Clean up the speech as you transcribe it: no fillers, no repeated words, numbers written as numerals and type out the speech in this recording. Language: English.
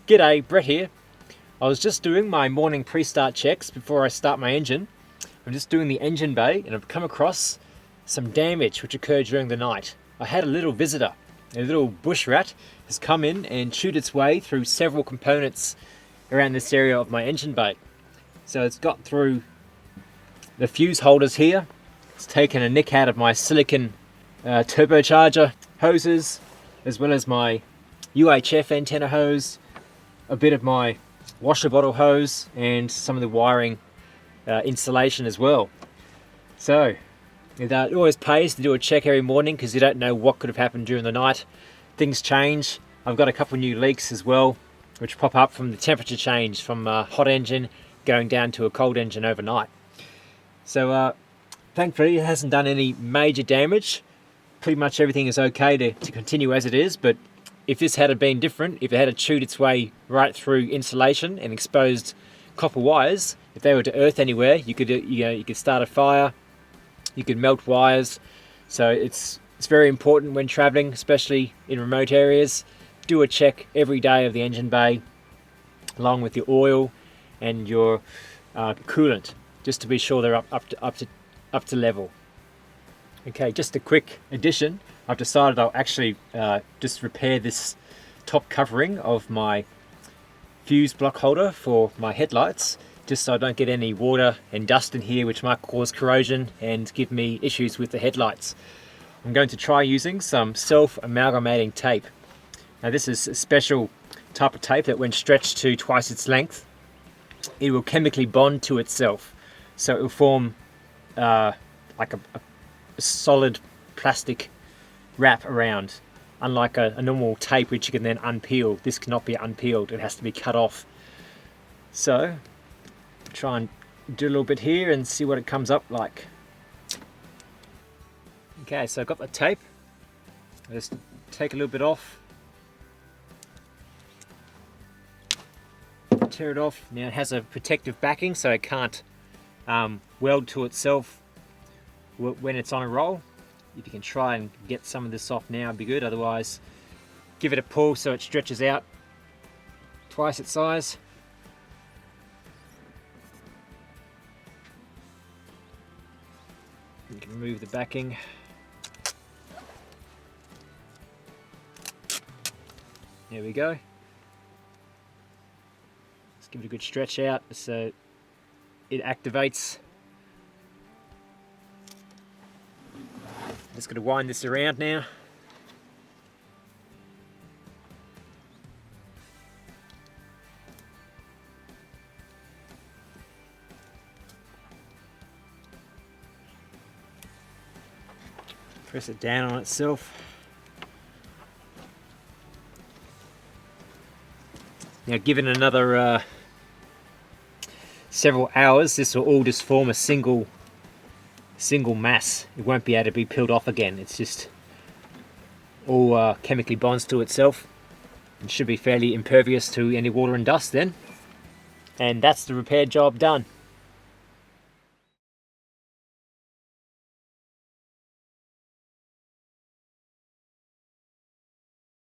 G'day, Brett here. I was just doing my morning pre-start checks before I start my engine. I'm just doing the engine bay and I've come across some damage which occurred during the night. I had a little visitor, a little bush rat, has come in and chewed its way through several components around this area of my engine bay. So it's got through the fuse holders here, it's taken a nick out of my silicon turbocharger hoses, as well as my UHF antenna hose, a bit of my washer bottle hose, and some of the wiring insulation as well. So it always pays to do a check every morning because you don't know what could have happened during the night. Things change. I've got a couple new leaks as well, which pop up from the temperature change from a hot engine going down to a cold engine overnight. So thankfully it hasn't done any major damage. Pretty much everything is okay to continue as it is, but if this had been different, if it had chewed its way right through insulation and exposed copper wires, if they were to earth anywhere, you could start a fire, you could melt wires. So it's very important when traveling, especially in remote areas. Do a check every day of the engine bay, along with your oil and your coolant, just to be sure they're up to level. Okay, just a quick addition. I've decided I'll actually just repair this top covering of my fuse block holder for my headlights, just so I don't get any water and dust in here which might cause corrosion and give me issues with the headlights. I'm going to try using some self-amalgamating tape. Now this is a special type of tape that when stretched to twice its length, it will chemically bond to itself. So it will form like a solid plastic wrap around, unlike a normal tape which you can then unpeel. This cannot be unpeeled, it has to be cut off. So try and do a little bit here and see what it comes up like. Okay, so I've got the tape. I'll just take a little bit off, tear it off. Now it has a protective backing so it can't weld to itself when it's on a roll. If you can try and get some of this off now, it'd be good. Otherwise, give it a pull so it stretches out twice its size. You can remove the backing. There we go. Let's give it a good stretch out so it activates. Just going to wind this around now. Press it down on itself. Now given another several hours, this will all just form a single mass. It won't be able to be peeled off again. It's just all chemically bonds to itself and should be fairly impervious to any water and dust then. And that's the repair job done.